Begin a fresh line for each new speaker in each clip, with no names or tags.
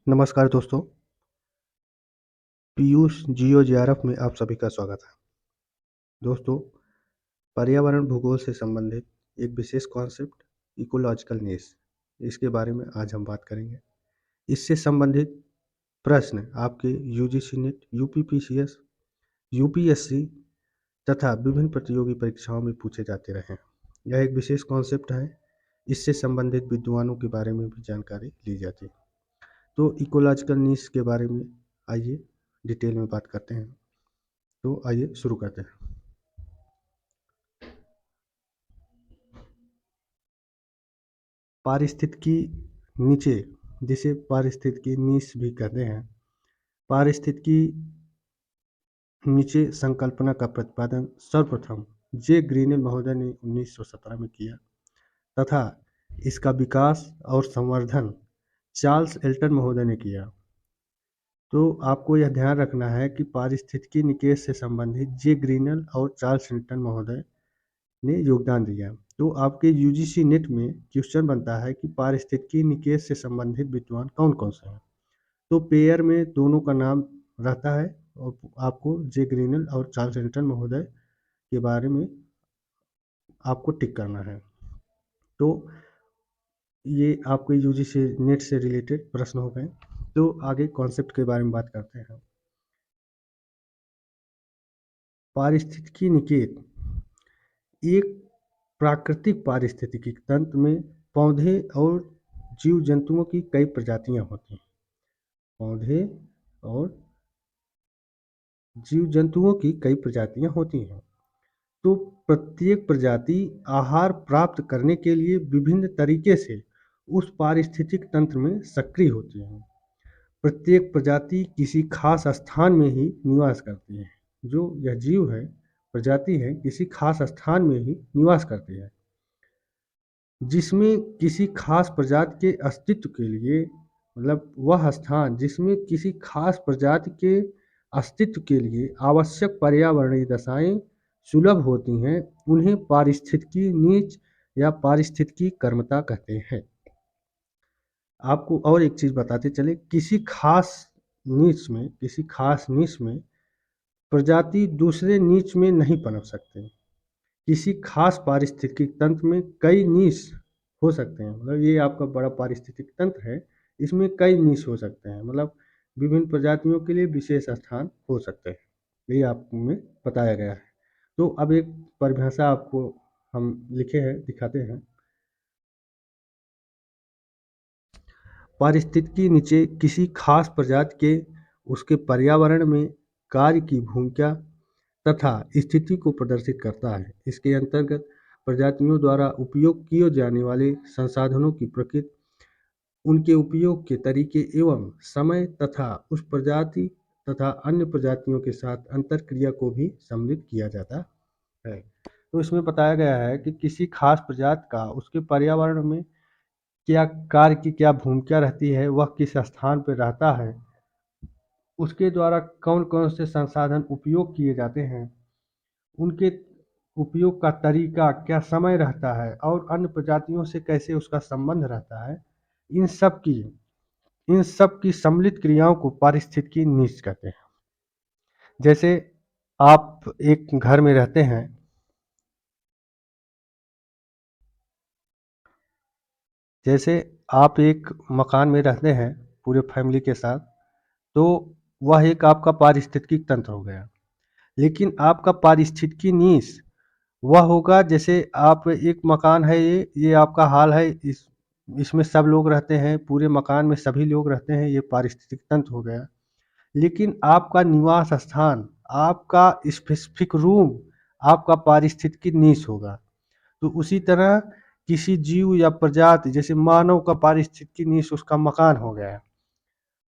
नमस्कार दोस्तों, पीयूष जियो जीआरएफ में आप सभी का स्वागत है। दोस्तों, पर्यावरण भूगोल से संबंधित एक विशेष कॉन्सेप्ट इकोलॉजिकल नीश, इसके बारे में आज हम बात करेंगे। इससे संबंधित प्रश्न आपके यूजीसी नेट, यूपीपीसीएस, यूपीएससी तथा विभिन्न प्रतियोगी परीक्षाओं में पूछे जाते रहे हैं। यह एक विशेष कॉन्सेप्ट है, इससे संबंधित विद्वानों के बारे में भी जानकारी ली जाती है। तो इकोलॉजिकल नीश के बारे में आइए डिटेल में बात करते हैं। तो आइए शुरू करते हैं। पारिस्थितिकी नीचे, जिसे पारिस्थितिकी नीश भी कहते हैं, पारिस्थितिकी नीचे संकल्पना का प्रतिपादन सर्वप्रथम जे ग्रीनेल महोदय ने 1917 में किया तथा इसका विकास और संवर्धन चार्ल्स एल्टन महोदय ने किया। तो आपको यह ध्यान रखना है कि पारिस्थितिकी निकेश से संबंधित जे ग्रीनेल और चार्ल्स एल्टन महोदय ने योगदान दिया। तो आपके यूजीसी नेट में क्वेश्चन बनता है कि पारिस्थितिकी निकेश से संबंधित विद्वान कौन कौन से हैं। तो पेयर में दोनों का नाम रहता है और आपको जे ग्रीनेल और चार्ल्स एल्टन महोदय के बारे में आपको टिक करना है। तो ये आपके यूजीसी नेट से रिलेटेड प्रश्न हो गए। तो आगे कॉन्सेप्ट के बारे में बात करते हैं। पारिस्थितिकी निकेत एक प्राकृतिक पारिस्थितिकी तंत्र में पौधे और जीव जंतुओं की कई प्रजातियां होती हैं। पौधे और जीव जंतुओं की कई प्रजातियां होती हैं। तो प्रत्येक प्रजाति आहार प्राप्त करने के लिए विभिन्न तरीके से उस पारिस्थितिक तंत्र में सक्रिय होती है। प्रत्येक प्रजाति किसी खास स्थान में ही निवास करती है। जो यह जीव है, प्रजाति है, किसी खास स्थान में ही निवास करती है, जिसमें किसी खास प्रजाति के अस्तित्व के लिए, मतलब वह स्थान जिसमें किसी खास प्रजाति के अस्तित्व के लिए आवश्यक पर्यावरणीय दशाएं सुलभ होती हैं, उन्हें पारिस्थितिकी नीच या पारिस्थितिकी कर्मता कहते हैं। आपको और एक चीज़ बताते चले, किसी खास नीच में प्रजाति दूसरे नीच में नहीं पनप सकते। किसी खास पारिस्थितिकी तंत्र में कई नीच हो सकते हैं। मतलब ये आपका बड़ा पारिस्थितिक तंत्र है, इसमें कई नीच हो सकते हैं, मतलब विभिन्न प्रजातियों के लिए विशेष स्थान हो सकते हैं। ये आप में बताया गया है। तो अब एक परिभाषा आपको हम लिखे हैं, दिखाते हैं। पारिस्थितिकी नीचे किसी खास प्रजाति के उसके पर्यावरण में कार्य की भूमिका तथा स्थिति को प्रदर्शित करता है। इसके अंतर्गत प्रजातियों द्वारा उपयोग किए जाने वाले संसाधनों की प्रकृति, उनके उपयोग के तरीके एवं समय तथा उस प्रजाति तथा अन्य प्रजातियों के साथ अंतरक्रिया को भी सम्मिलित किया जाता है। तो इसमें बताया गया है कि किसी खास प्रजाति का उसके पर्यावरण में क्या कार्य की क्या भूमिका रहती है, वह किस स्थान पर रहता है, उसके द्वारा कौन कौन से संसाधन उपयोग किए जाते हैं, उनके उपयोग का तरीका क्या समय रहता है और अन्य प्रजातियों से कैसे उसका संबंध रहता है, इन सब की सम्मिलित क्रियाओं को पारिस्थितिकी नीच कहते हैं। जैसे आप एक घर में रहते हैं, जैसे आप एक मकान में रहते हैं पूरे फैमिली के साथ, तो वह एक आपका पारिस्थितिकी तंत्र हो गया। लेकिन आपका पारिस्थितिकी नीच वह होगा, जैसे आप एक मकान है, ये आपका हाल है, इसमें सब लोग रहते हैं, पूरे मकान में सभी लोग रहते हैं, ये पारिस्थितिक तंत्र हो गया। लेकिन आपका निवास स्थान, आपका स्पेसिफिक रूम आपका पारिस्थितिकी नीच होगा। तो उसी तरह किसी जीव या प्रजाति, जैसे मानव का पारिस्थितिकी नीच उसका मकान हो गया,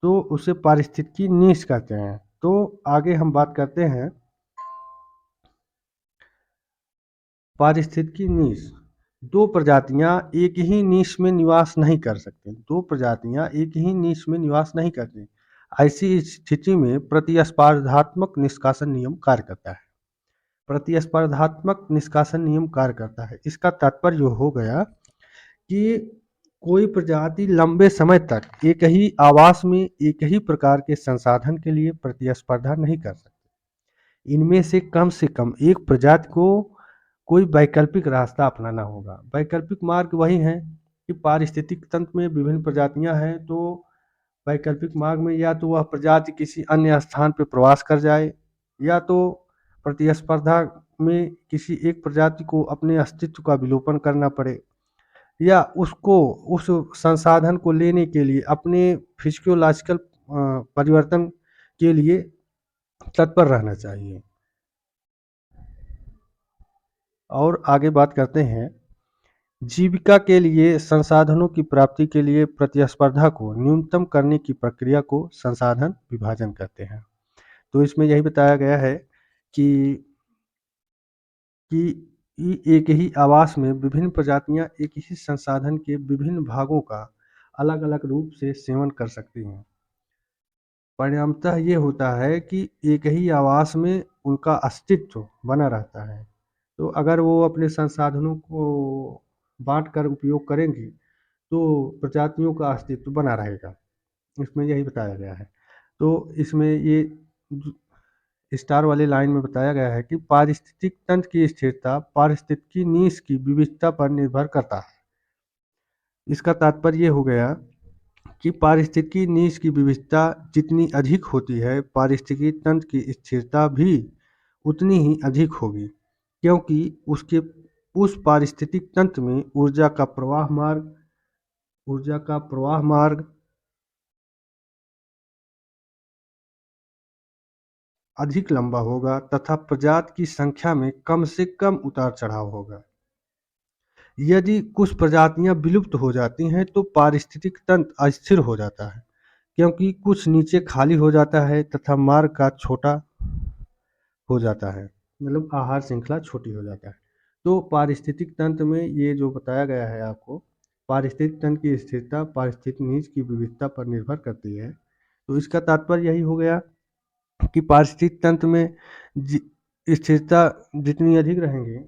तो उसे पारिस्थितिकी नीच कहते हैं। तो आगे हम बात करते हैं पारिस्थितिकी नीच। दो प्रजातियां एक ही नीच में निवास नहीं कर सकती। दो प्रजातियां एक ही नीच में निवास नहीं करती। ऐसी स्थिति में प्रतिस्पर्धात्मक निष्कासन नियम कार्य करता है। प्रतिस्पर्धात्मक निष्कासन नियम कार्य करता है। इसका तात्पर्य हो गया कि कोई प्रजाति लंबे समय तक एक ही आवास में एक ही प्रकार के संसाधन के लिए प्रतिस्पर्धा नहीं कर सकती। इनमें से कम एक प्रजाति को कोई वैकल्पिक रास्ता अपनाना होगा। वैकल्पिक मार्ग वही है कि पारिस्थितिक तंत्र में विभिन्न प्रजातियां हैं, तो वैकल्पिक मार्ग में या तो वह प्रजाति किसी अन्य स्थान पर प्रवास कर जाए, या तो प्रतिस्पर्धा में किसी एक प्रजाति को अपने अस्तित्व का विलोपन करना पड़े, या उसको उस संसाधन को लेने के लिए अपने फिजियोलॉजिकल परिवर्तन के लिए तत्पर रहना चाहिए। और आगे बात करते हैं, जीविका के लिए संसाधनों की प्राप्ति के लिए प्रतिस्पर्धा को न्यूनतम करने की प्रक्रिया को संसाधन विभाजन कहते हैं। तो इसमें यही बताया गया है कि एक ही आवास में विभिन्न प्रजातियां एक ही संसाधन के विभिन्न भागों का अलग अलग रूप से सेवन कर सकती हैं। परिणामतः ये होता है कि एक ही आवास में उनका अस्तित्व बना रहता है। तो अगर वो अपने संसाधनों को बांट कर उपयोग करेंगी तो प्रजातियों का अस्तित्व बना रहेगा। इसमें यही बताया गया है। तो इसमें ये स्टार वाले लाइन में बताया गया है कि पारिस्थितिक तंत्र की स्थिरता पारिस्थितिकी नीश की विविधता पर निर्भर करता है। इसका तात्पर्य ये हो गया कि पारिस्थितिकी नीश की विविधता जितनी अधिक होती है, पारिस्थितिकी तंत्र की स्थिरता भी उतनी ही अधिक होगी, क्योंकि उसके उस पारिस्थितिक तंत्र में ऊर्जा का प्रवाह मार्ग अधिक लंबा होगा तथा प्रजाति की संख्या में कम से कम उतार चढ़ाव होगा। यदि कुछ प्रजातियां विलुप्त हो जाती हैं तो पारिस्थितिक तंत्र अस्थिर हो जाता है, क्योंकि कुछ नीचे खाली हो जाता है तथा मार्ग का छोटा हो जाता है, मतलब आहार श्रृंखला छोटी हो जाता है। तो पारिस्थितिक तंत्र में ये जो बताया गया है आपको, पारिस्थितिक तंत्र की स्थिरता पारिस्थितिक नीच की विविधता पर निर्भर करती है। तो इसका तात्पर्य यही हो गया कि पारिस्थितिक तंत्र में स्थिरता जितनी अधिक रहेंगी